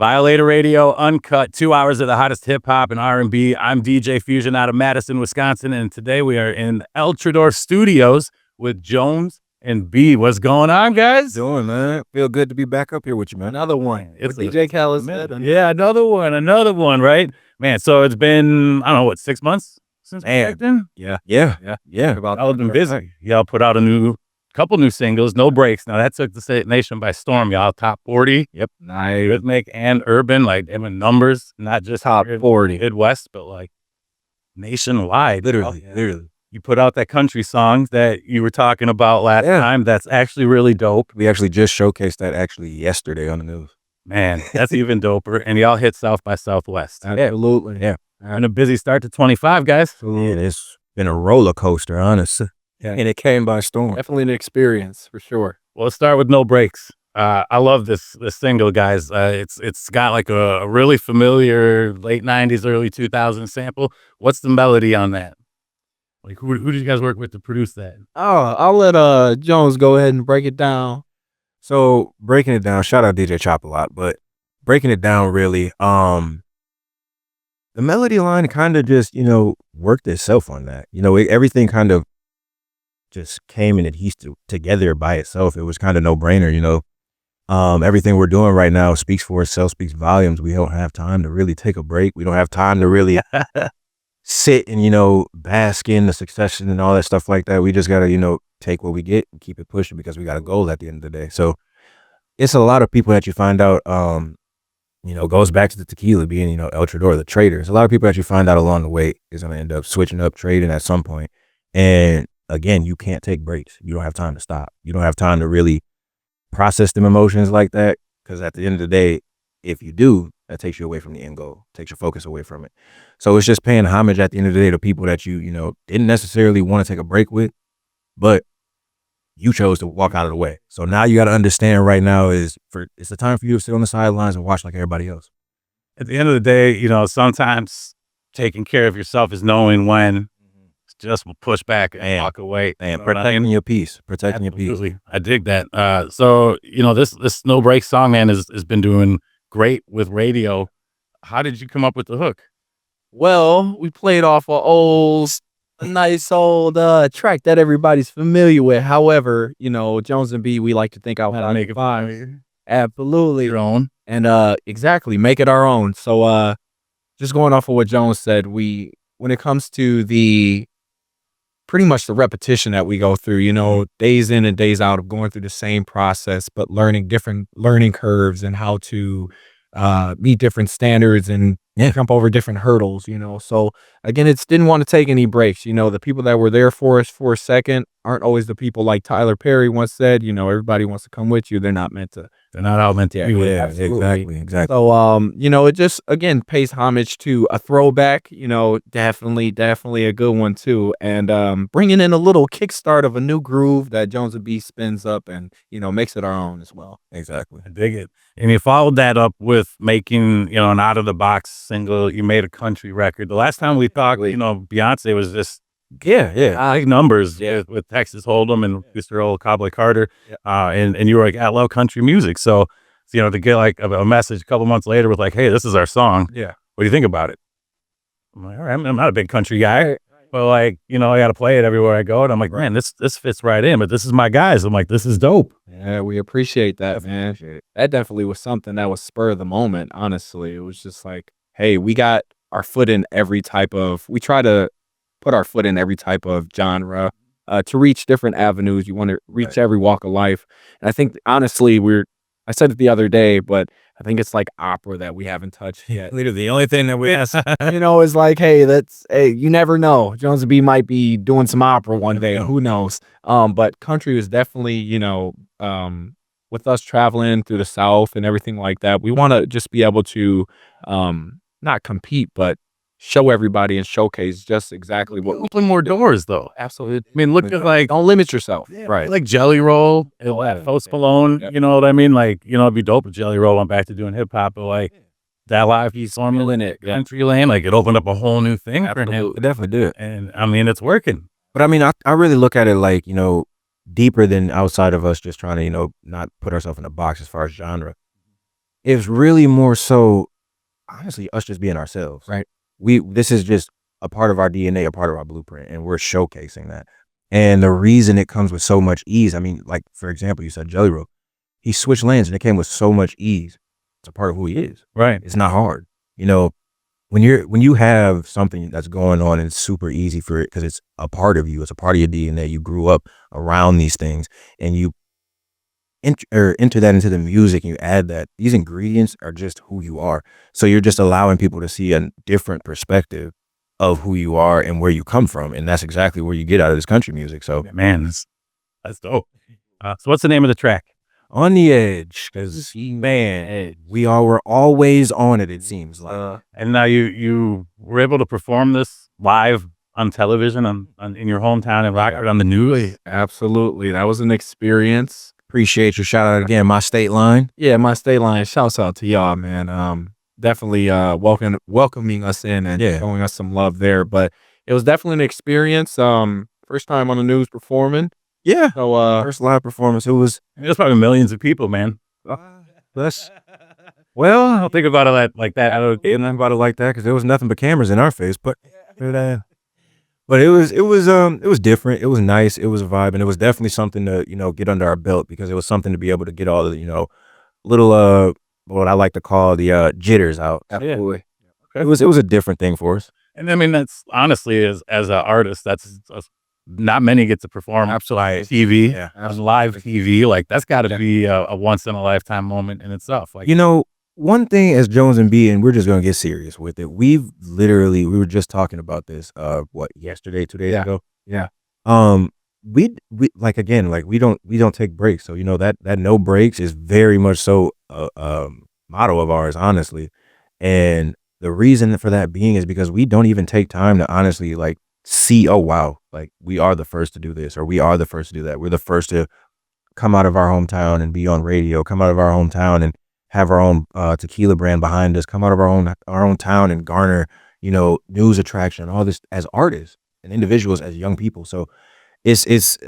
Violator Radio, Uncut, 2 hours of the hottest hip-hop and R&B. I'm DJ Fusion out of Madison, Wisconsin, and today we are in Traidor Studios with Joanz and B. What's going on, guys? Doing, man. Feel good to be back up here with you, man. Another one. It's DJ Khaled said. Yeah, another one, right? Man, so it's been, I don't know, what, 6 months since we checked in? Yeah. Y'all have been busy. Y'all put out couple new singles, No Breaks. Now that took the nation by storm, y'all. Top 40. Yep. Nice. Rhythmic and urban, like in numbers, not just Top 40. Midwest, but like nationwide. Literally. You put out that country song that you were talking about last time. That's actually really dope. We actually just showcased that yesterday on the news. Man, that's even doper. And y'all hit South by Southwest. Absolutely. Yeah. And a busy start to 25, guys. Yeah, it's been a roller coaster, honestly. Yeah. And it came by storm. Definitely an experience for sure. Well, let's start with No Breaks. I love this single, guys. It's got like a really familiar late 90s, early 2000s sample. What's the melody on that? Like, who did you guys work with to produce that? Oh, I'll let Joanz go ahead and break it down. So breaking it down, shout out DJ Chop a lot, but breaking it down really, the melody line kind of just, worked itself on that. Everything kind of just came and adhesed together by itself. It was kind of no brainer, everything we're doing right now speaks for itself, speaks volumes. We don't have time to really take a break. We don't have time to really sit and, bask in the succession and all that stuff like that. We just got to, take what we get and keep it pushing because we got a goal at the end of the day. So it's a lot of people that you find out, goes back to the tequila being, El Traidor, the trader. There's a lot of people that you find out along the way is going to end up switching up trading at some point. And again, you can't take breaks. You don't have time to stop. You don't have time to really process them emotions like that. Because at the end of the day, if you do, that takes you away from the end goal, takes your focus away from it. So it's just paying homage at the end of the day to people that you didn't necessarily want to take a break with, but you chose to walk out of the way. So now you got to understand right now it's the time for you to sit on the sidelines and watch like everybody else. At the end of the day, sometimes taking care of yourself is knowing when just push back and walk away. And protecting your peace. Protecting your peace. I dig that. So, this No Break song, man, has been doing great with radio. How did you come up with the hook? Well, we played off a nice old track that everybody's familiar with. However, Joanz and B, we like to think outside How to make the it box. Absolutely. Your own. And exactly, make it our own. So just going off of what Joanz said, when it comes to pretty much the repetition that we go through, days in and days out of going through the same process, but learning different learning curves and how to meet different standards and jump over different hurdles, So again, didn't want to take any breaks. The people that were there for us for a second aren't always the people, like Tyler Perry once said, everybody wants to come with you. They're not all meant to be with you. Exactly. So, it just, again, pays homage to a throwback, definitely a good one too. And bringing in a little kickstart of a new groove that Joanz and B spins up and, makes it our own as well. Exactly. I dig it. And you followed that up with making, an out-of-the-box single. You made a country record. The last time we talked, Beyonce was just high numbers with Texas Hold'em and Mr. Old Cowboy Carter. And you were like, I love country music. So to get like a message a couple months later with like, hey, this is our song. Yeah. What do you think about it? I'm like, all right, I'm not a big country guy, but like, I got to play it everywhere I go. And I'm like, man, this fits right in, but this is my guys. I'm like, this is dope. Yeah, we appreciate that, man. That definitely was something that was spur of the moment. Honestly, it was just like, hey, we got our foot in we try to put our foot in every type of genre to reach different avenues. You want to reach every walk of life. And I think, honestly, I said it the other day, but I think it's like opera that we haven't touched yet. Literally, the only thing that we ask, is like, hey, you never know. Joanz and B might be doing some opera one day. Who knows? But country is definitely, with us traveling through the South and everything like that, we want to just be able to not compete, but show everybody and showcase just exactly what. Open more doors, though. Absolutely. I mean, look at like, don't limit yourself. Right. Like Jelly Roll, Post Malone, you know what I mean? Like, it'd be dope if Jelly Roll went back to doing hip hop, but like that live he's in it, country lane, like it opened up a whole new thing for him. It definitely did. And I mean, it's working. But I mean, I really look at it like, deeper than outside of us just trying to, not put ourselves in a box as far as genre. it's really more so, honestly, us just being ourselves. Right. This is just a part of our DNA, a part of our blueprint, and we're showcasing that. And the reason it comes with so much ease, I mean, like, for example, you said Jelly Roll. He switched lanes and it came with so much ease. It's a part of who he is. Right. It's not hard. You know, when you have something that's going on and it's super easy for it because it's a part of you, it's a part of your DNA. You grew up around these things and you enter that into the music and you add that. These ingredients are just who you are. So you're just allowing people to see a different perspective of who you are and where you come from. And that's exactly where you get out of this country music. So Man, that's dope. So what's the name of the track? On the Edge, because man, we're always on it seems like. And now you were able to perform this live on television in your hometown in Rockford on the news. Absolutely. That was an experience. Appreciate your shout out again, My State Line. Yeah, My State Line. Shouts out to y'all, man. Definitely welcoming us in and showing us some love there. But it was definitely an experience. First time on the news performing. Yeah. So First live performance. It was There's probably millions of people, man. that's well, I don't think about it like that. I don't, nothing about it like that because there was nothing but cameras in our face. But it was different. It was nice. It was a vibe, and it was definitely something to get under our belt because it was something to be able to get all the little what I like to call the jitters out. absolutely. It was a different thing for us. and I mean, that's honestly, as an artist, that's not many get to perform Absolutely. TV, on live TV. Like that's got to be a once in a lifetime moment in itself. Like, One thing as Jones and B, and we're just gonna get serious with it. We were just talking about this yesterday, 2 days ago. Yeah. We like again, like we don't take breaks. So that no breaks is very much so a motto of ours, honestly. And the reason for that being is because we don't even take time to honestly like see, oh wow, like we are the first to do this or we are the first to do that. We're the first to come out of our hometown and be on radio, come out of our hometown and have our own tequila brand behind us, come out of our own town and garner, news attraction, all this as artists and individuals, as young people. So it's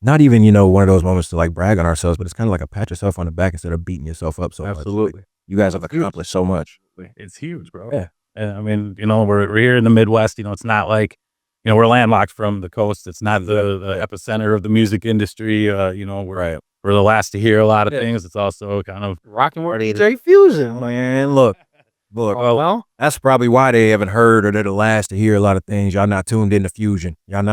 not even, one of those moments to like brag on ourselves, but it's kind of like a pat yourself on the back instead of beating yourself up so much. Absolutely. Like, you guys have accomplished so much. it's huge, bro. Yeah. And I mean, we're here in the Midwest. It's not like, we're landlocked from the coast. It's not the epicenter of the music industry. We're the last to hear a lot of things. It's also kind of Rocking with DJ Fusion. Man, look. Well, That's probably why they haven't heard or they're the last to hear a lot of things. Y'all not tuned into Fusion. Y'all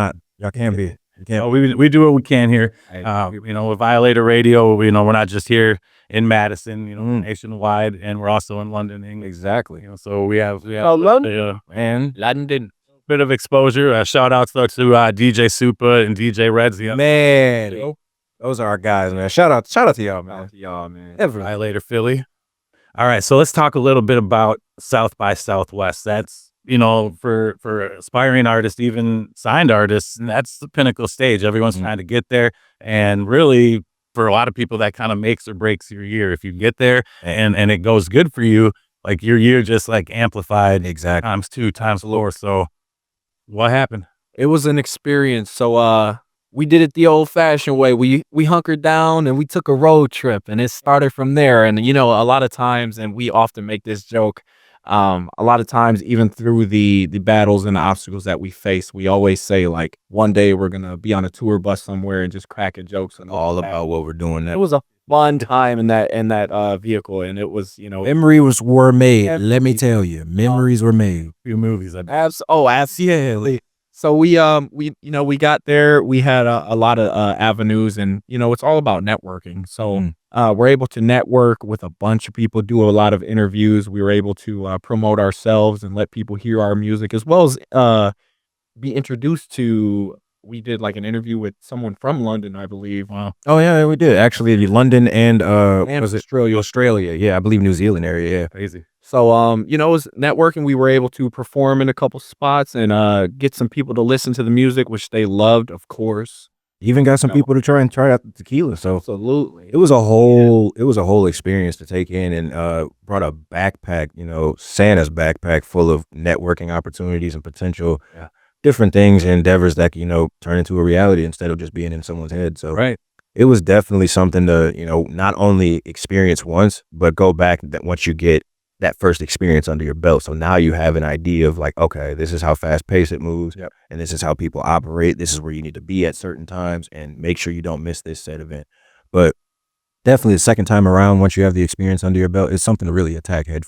can't be. You can't. we do what we can here. With Violator Radio, we're not just here in Madison, nationwide, and we're also in London, England. Exactly. So we have London. And London. bit of exposure. Shout outs to DJ Supa and DJ Reds. man, those are our guys, man. Shout out to y'all, man. Violator Philly. All right, so let's talk a little bit about South by Southwest. That's for aspiring artists, even signed artists, that's the pinnacle stage. Everyone's trying to get there, and really, for a lot of people, that kind of makes or breaks your year. If you get there and it goes good for you, like your year just like amplified Exactly. times 2, times 4. So, what happened? It was an experience. So we did it the old fashioned way. We hunkered down and we took a road trip, and it started from there. And a lot of times, and we often make this joke, a lot of times, even through the battles and the obstacles that we face, we always say like one day we're gonna be on a tour bus somewhere and just cracking jokes and All about what we're doing. it was a fun time in that vehicle, and it was Memories were made. Let me tell you, memories were made. Few movies. absolutely. So we got there. We had a lot of avenues, and it's all about networking. So we're able to network with a bunch of people, do a lot of interviews. We were able to promote ourselves and let people hear our music, as well as be introduced to. We did like an interview with someone from London, I believe. Wow. Oh yeah, we did actually. London and was it Australia. Australia? Yeah, I believe New Zealand area. Yeah, Crazy. So, it was networking. We were able to perform in a couple spots and get some people to listen to the music, which they loved, of course. even got some people to try out the tequila. So Absolutely. it was a whole experience to take in, and brought a backpack, Santa's backpack full of networking opportunities and potential different things and endeavors that turn into a reality instead of just being in someone's head. So Right. it was definitely something to, not only experience once, but go back that once you get that first experience under your belt. So now you have an idea of like, okay, this is how fast paced it moves. Yep. And this is how people operate. This is where you need to be at certain times and make sure you don't miss this set event. But definitely the second time around, once you have the experience under your belt, it's something to really attack head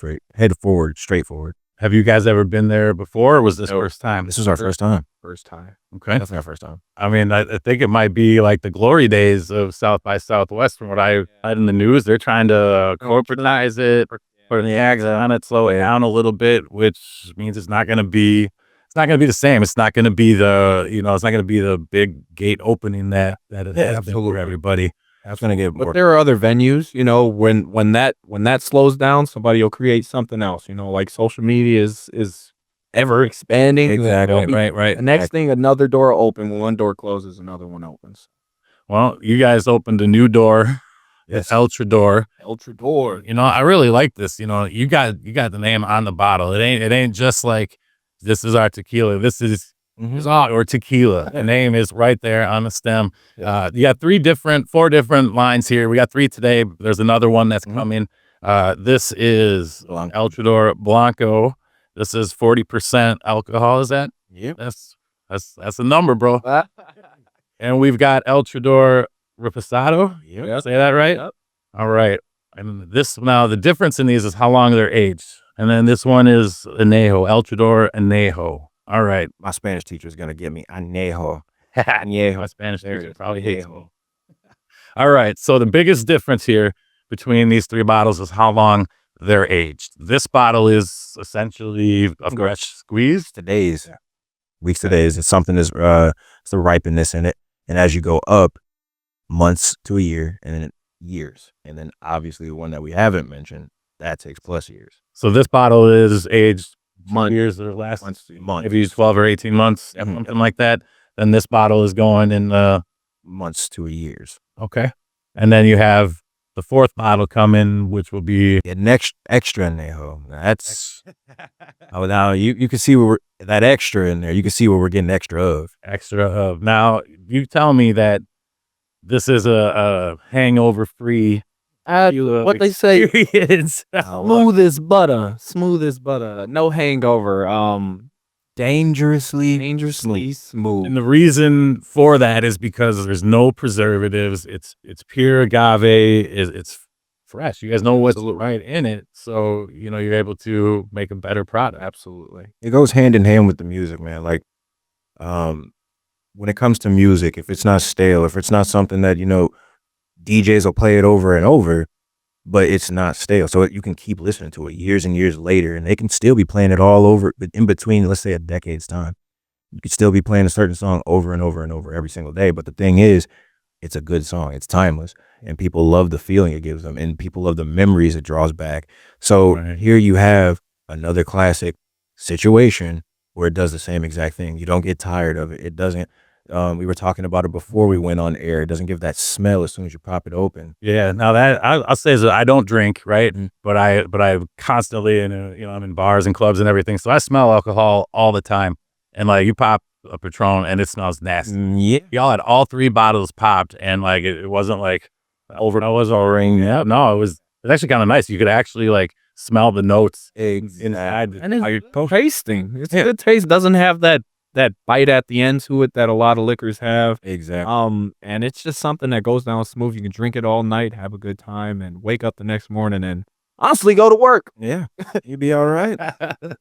forward, straightforward. Have you guys ever been there before, or was this first time? This was our first time. First time. Okay. Definitely our first time. I mean, I think it might be like the glory days of South by Southwest. From what I read in the news, they're trying to corporatize it, put the accent on it, slow it down a little bit, which means it's not going to be the same. It's not going to be it's not going to be the big gate opening that it has for everybody. That's going to get more. But there are other venues, when that slows down, somebody will create something else, like social media is ever expanding. Exactly. Right. The next thing, another door will open. When one door closes, another one opens. Well, you guys opened a new door. Yes. El Traidor. El Traidor. I really like this. You got the name on the bottle. It ain't just like this is our tequila. This is or tequila. The name is right there on the stem. You got 4 different lines here. We got 3 today. There's another one that's coming. This is El Traidor Blanco. This is 40% alcohol. Is that? Yep. That's a number, bro. And we've got El Traidor Reposado. Yep. Say that right? Yep. All right. And now the difference in these is how long they're aged. And then this one is Anejo, El Traidor Anejo. All right. My Spanish teacher is going to get me Anejo. My Spanish teacher probably hates me. All right. So the biggest difference here between these 3 bottles is how long they're aged. This bottle is essentially a fresh squeeze. Today's weeks to days. It's something that's it's the ripeness in it. And as you go up months to a year and then years. And then obviously the one that we haven't mentioned, that takes plus years. So this bottle is aged years or less, maybe 12 or 18 months, something like that. Then this bottle is going in months to years. Okay. And then you have the 4th bottle coming, which will be an extra anejo. That's now you can see where that extra in there. You can see what we're getting extra of. Now you tell me that this is a hangover free. What they say, experience. smooth as butter, no hangover. Dangerously smooth. And the reason for that is because there's no preservatives. It's pure agave. It's fresh. You guys know what's right in it, so you're able to make a better product. Absolutely. It goes hand in hand with the music, man. Like, when it comes to music, if it's not stale, if it's not something that DJs will play it over and over, but it's not stale. So you can keep listening to it years and years later, and they can still be playing it all over, but in between, let's say a decade's time. You could still be playing a certain song over and over and over every single day. But the thing is, it's a good song. It's timeless, and people love the feeling it gives them, and people love the memories it draws back. So here you have another classic situation where it does the same exact thing. You don't get tired of it. It doesn't. We were talking about it before we went on air. It doesn't give that smell as soon as you pop it open. Yeah. Now that I'll say is that I don't drink, right? But I constantly, I'm in bars and clubs and everything, so I smell alcohol all the time. And like you pop a Patron and it smells nasty. Yeah. Y'all had all 3 bottles popped, and like it wasn't like overring. Yeah. No, it was actually kind of nice. You could actually like smell the notes inside. And it's tasting. It's good taste. Doesn't have that bite at the end to it that a lot of liquors have. Exactly. And it's just something that goes down smooth. You can drink it all night, have a good time, and wake up the next morning and honestly go to work. Yeah. You'd be all right.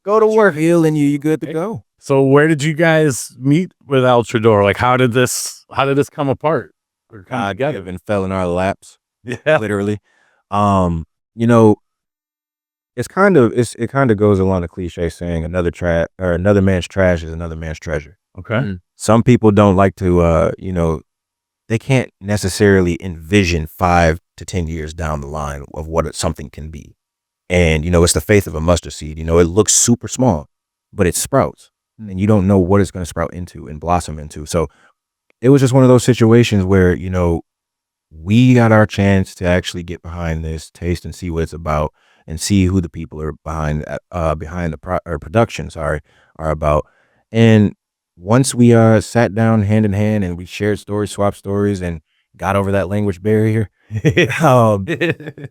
Go to work. Feeling you good to go. So where did you guys meet with El Traidor? Like how did this come apart? Or come together? Given fell in our laps. Yeah. Literally. It kind of goes along the cliche saying another man's trash is another man's treasure. Okay. Some people don't like to they can't necessarily envision 5 to 10 years down the line of what something can be. And it's the faith of a mustard seed. It looks super small, but it sprouts. And you don't know what it's going to sprout into and blossom into. So it was just one of those situations where, we got our chance to actually get behind this, taste and see what it's about, and see who the people are behind the production, are about. And once we sat down hand in hand and we shared stories, swapped stories, and got over that language barrier.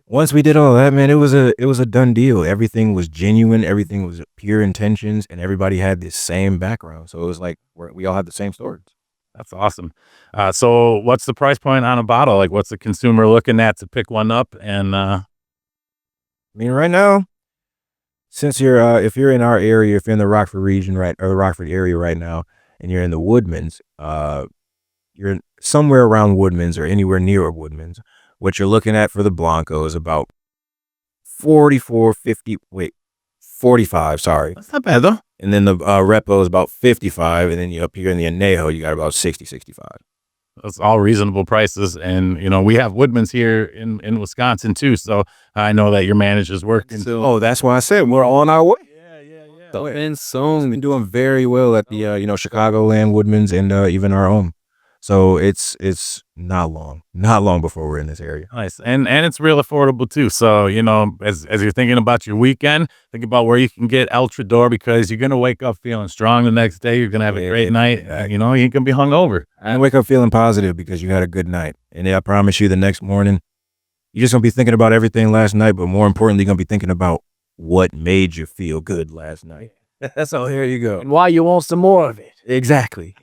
Once we did all that, man, it was a done deal. Everything was genuine. Everything was pure intentions, and everybody had the same background. So it was like we all had the same stories. That's awesome. So what's the price point on a bottle? Like, what's the consumer looking at to pick one up? And I mean, right now, since you're if you're in our area, if you're in the Rockford region, right, or the Rockford area right now, and you're in the Woodmans, you're somewhere around Woodmans or anywhere near Woodmans. What you're looking at for the Blanco is about 45, sorry. that's not bad though. And then the Repo is about 55, and then you up here in the Anejo, you got about 60, 65. That's all reasonable prices. And, you know, we have Woodman's here in Wisconsin too. So I know that your manager's working. Oh, that's why I said we're on our way. And soon. Been doing very well at the Chicagoland Woodmans and even our own. So it's not long before we're in this area. Nice. And it's real affordable too. So, you know, as you're thinking about your weekend, think about where you can get El Traidor, because you're going to wake up feeling strong the next day. You're going to have a great night. You know, you ain't going to be hungover. And wake up feeling positive because you had a good night. And I promise you, the next morning, you're just going to be thinking about everything last night, but more importantly, you're going to be thinking about what made you feel good last night. So here you go. And why you want some more of it? Exactly.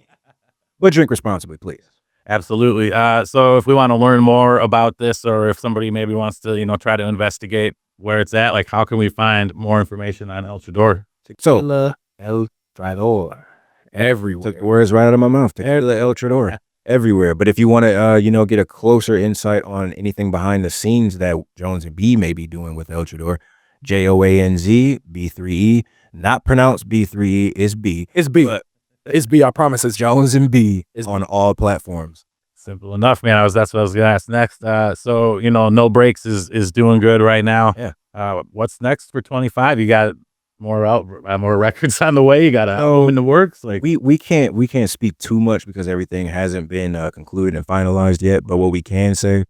But drink responsibly, please. Absolutely. So if we want to learn more about this, or if somebody maybe wants to, you know, try to investigate where it's at, like, how can we find more information on El Traidor? So, El Traidor. Everywhere. took the words right out of my mouth. Tequila El Traidor. Everywhere. But if you want to, get a closer insight on anything behind the scenes that Joanz and B may be doing with El Traidor, Joanz, B3E, not pronounced B3E, it's B. It's B. It's B. I promise it's Joanz and B It's on all platforms. Simple enough, man. That's what I was going to ask next. So, you know, No Breaks is doing good right now. Yeah. What's next for 25? You got more records on the way? You got an album in the works? Like, we can't speak too much because everything hasn't been concluded and finalized yet. But what we can say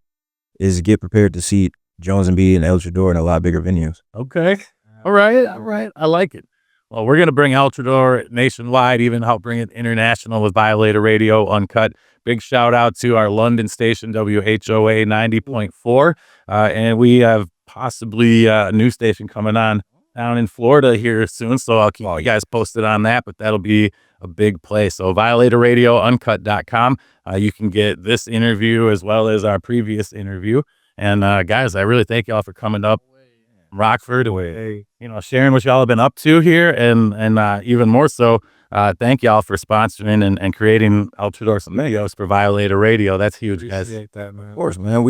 is get prepared to see Joanz and B and El Traidor in a lot bigger venues. okay. All right. I like it. Well, we're going to bring El Traidor nationwide, even help bring it international with Violator Radio Uncut. Big shout out to our London station, WHOA 90.4. And we have possibly a new station coming on down in Florida here soon. So I'll keep you guys posted on that, but that'll be a big place. So violatorradiouncut.com. You can get this interview as well as our previous interview. And guys, I really thank y'all for coming up from Rockford, sharing what y'all have been up to here, and even more so, thank y'all for sponsoring and creating El Traidor videos for Violator Radio. That's huge, guys. Appreciate that, man. Of course, man.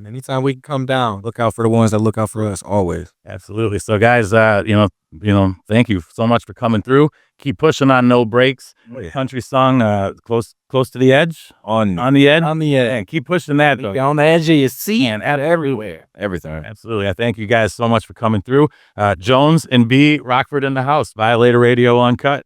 Anytime we can come down. Look out for the ones that look out for us always. Absolutely. So, guys, thank you so much for coming through. Keep pushing on No Breaks. Country song, close to the edge. On the edge. And keep pushing that. Be on the edge of your seat and everywhere. Everything. Absolutely. I thank you guys so much for coming through. Joanz and B, Rockford in the house. Violator Radio Uncut.